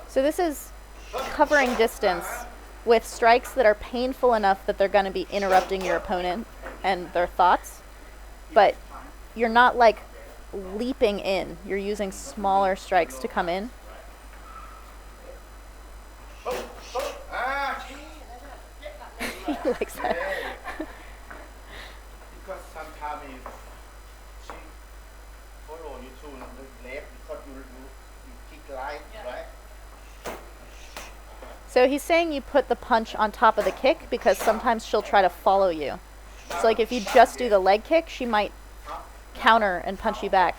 So this is covering distance with strikes that are painful enough that they're going to be interrupting your opponent and their thoughts, but you're not like leaping in. You're using smaller strikes to come in. He likes that. Because sometimes she follow you to the left because you kick right, right? So he's saying you put the punch on top of the kick because sometimes she'll try to follow you. So like if you just do the leg kick, she might counter and punch you back.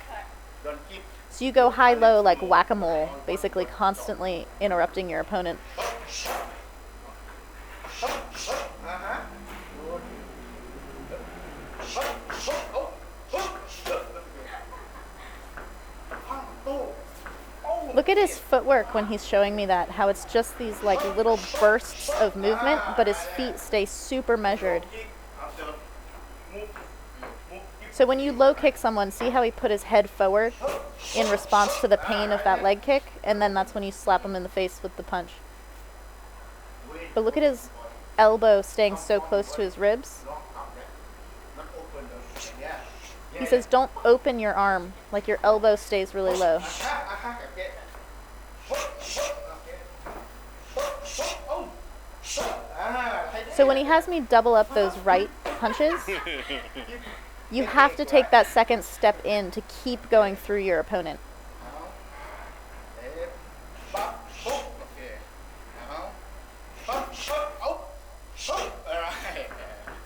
So you go high-low like whack-a-mole, basically constantly interrupting your opponent. Look at his footwork when he's showing me that, how it's just these like little bursts of movement, but his feet stay super measured. So when you low kick someone, see how he put his head forward in response to the pain of that leg kick, and then that's when you slap him in the face with the punch. But look at his elbow staying so close to his ribs. He says don't open your arm, like your elbow stays really low. So when he has me double up those right punches, you have to take that second step in to keep going through your opponent.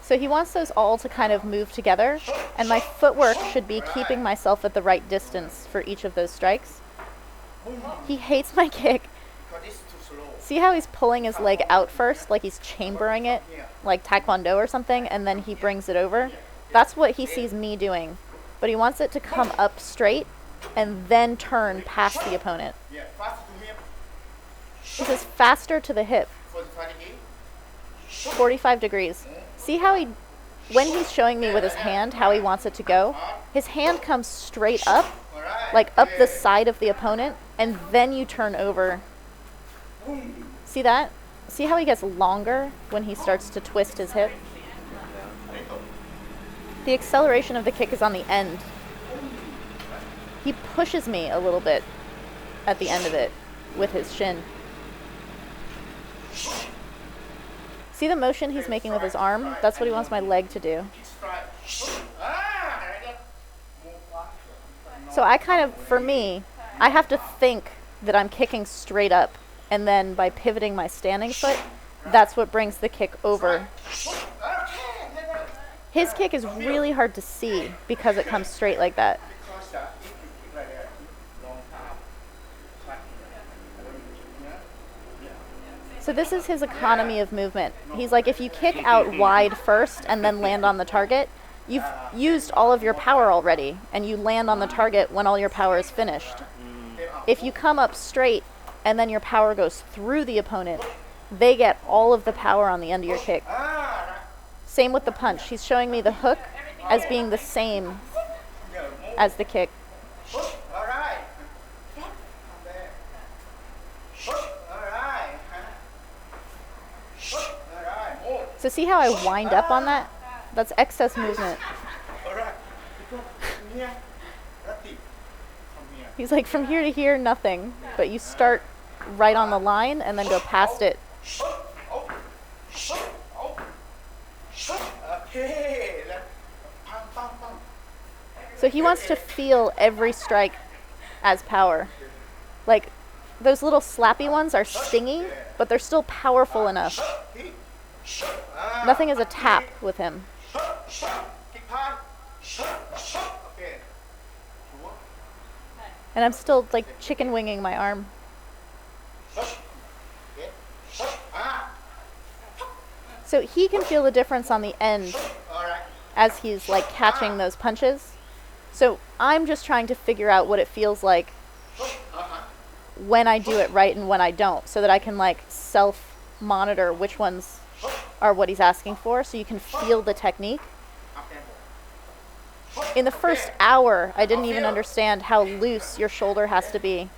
So he wants those all to kind of move together, and my footwork should be keeping myself at the right distance for each of those strikes. He hates my kick. See how he's pulling his leg out first, like he's chambering it, like Taekwondo or something, and then he brings it over? That's what he sees me doing. But he wants it to come up straight and then turn past the opponent. He says faster to the hip. 45 degrees. See how when he's showing me with his hand how he wants it to go, his hand comes straight up, like up the side of the opponent, and then you turn over. See that? See how he gets longer when he starts to twist his hip? The acceleration of the kick is on the end. He pushes me a little bit at the end of it with his shin. See the motion he's making with his arm? That's what he wants my leg to do. So I kind of, for me, I have to think that I'm kicking straight up, and then by pivoting my standing foot, that's what brings the kick over. His kick is really hard to see because it comes straight like that. So this is his economy of movement. He's like, if you kick out wide first and then land on the target, you've used all of your power already, and you land on the target when all your power is finished. If you come up straight and then your power goes through the opponent, they get all of the power on the end of your kick. Same with the punch. He's showing me the hook as being the same as the kick. So see how I wind up on that? That's excess movement. He's like, from here to here, nothing. But you start right on the line and then go past it. So he wants to feel every strike as power. Like, those little slappy ones are stingy, but they're still powerful enough. Nothing is a tap with him. And I'm still like chicken winging my arm. So he can feel the difference on the end as he's like catching those punches. So I'm just trying to figure out what it feels like when I do it right and when I don't, so that I can like self-monitor which ones are what he's asking for, so you can feel the technique. In the first hour, I didn't even understand how loose your shoulder has to be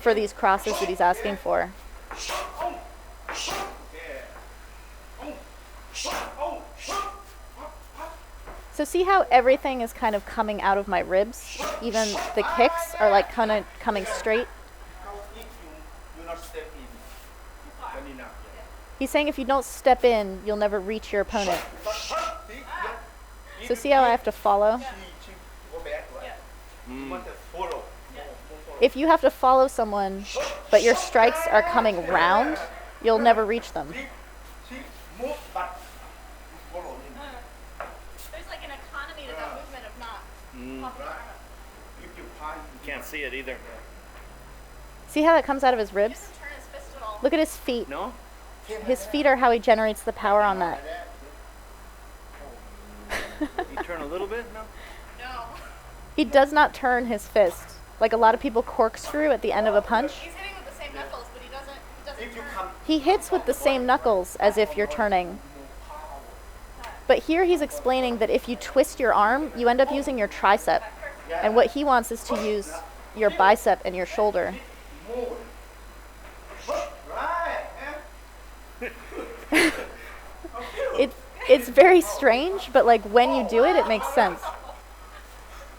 for these crosses that he's asking for. So see how everything is kind of coming out of my ribs? Even the kicks are like kind of coming straight. You not step in. When enough. He's saying if you don't step in, you'll never reach your opponent. So see how I have to follow? Go back, right? You want to follow. If you have to follow someone, but your strikes are coming round, you'll never reach them. Move, but follow him. There's like an economy to that movement of not popping Right. If you punch, You can't see it either. See how that comes out of his ribs? Turn his fist at all. Look at his feet. No? His feet are how he generates the power on that. You turn a little bit? No? No. He does not turn his fist. Like a lot of people corkscrew at the end of a punch. He's hitting with the same knuckles, but he doesn't if you turn. come, He hits with the same knuckles as if you're turning. But here he's explaining that if you twist your arm, you end up using your tricep. And what he wants is to use your bicep and your shoulder. move. Right. It's very strange, but like when you do it, it makes sense.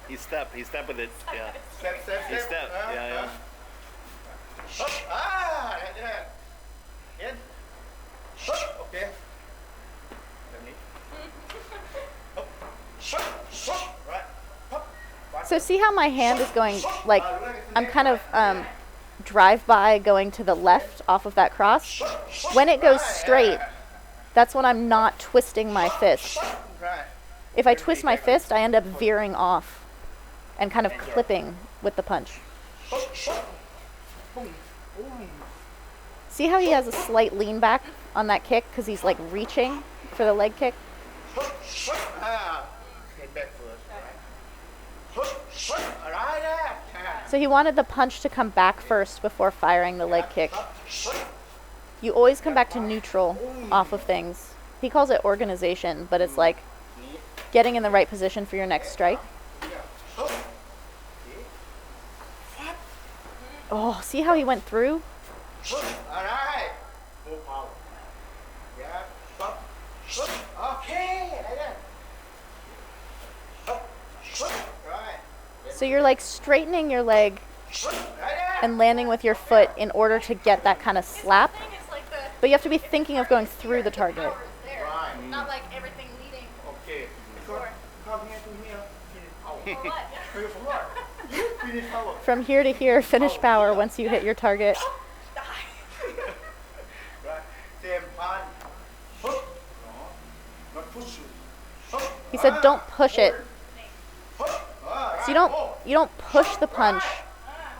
He step with it. Yeah. Step, step, He step. Yeah, yeah. Like that. In. Okay. Right. So see how my hand is going, like, I'm kind of drive-by going to the left off of that cross. When it goes straight, that's when I'm not twisting my fist. Right. If I twist my fist, I end up veering off and kind of clipping with the punch. See how he has a slight lean back on that kick because he's like reaching for the leg kick? Head back first, right? Right there. So he wanted the punch to come back first before firing the leg kick. You always come back to neutral off of things. He calls it organization, but it's like getting in the right position for your next strike. Oh, see how he went through? Alright. More power. Yeah. Stop. Okay. Like that. Right. So you're like straightening your leg Right there. and landing with your foot in order to get that kind of slap. Thing is like the But you have to be thinking of going through the target. power is there, Right. not like everything leading. Okay. Come here to here. Finish power. What? For what? You finish power. From here to here, finish power once you hit your target. Right. Same punch. No. Not push you. He said don't push it. Right. So you don't push the punch,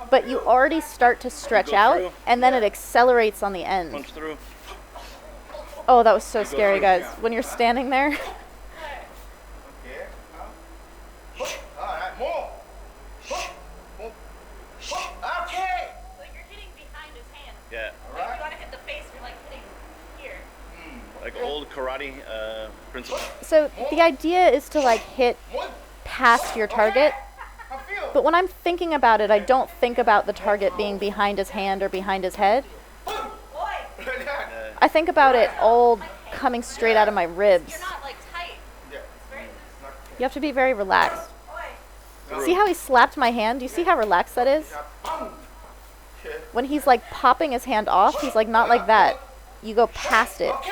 but you already start to stretch Go out through. and then it accelerates on the end. Punch through. Oh, that was so scary, guys. When you're standing there, Okay. Now. Alright. More. More. Okay. Like you're hitting behind his hand. Yeah. Like if you want to hit the face, you're like hitting here. Like old karate principle. so the idea is to like hit More. past your target. I feel. But when I'm thinking about it, I don't think about the target being behind his hand or behind his head. Boy, I think about it all coming straight out of my ribs. you're not like tight. Yeah. It's very loose. You have to be very relaxed. Boy. See how he slapped my hand? Do you see how relaxed that is? Okay. When he's like popping his hand off, he's like not like that. You go past it. Okay.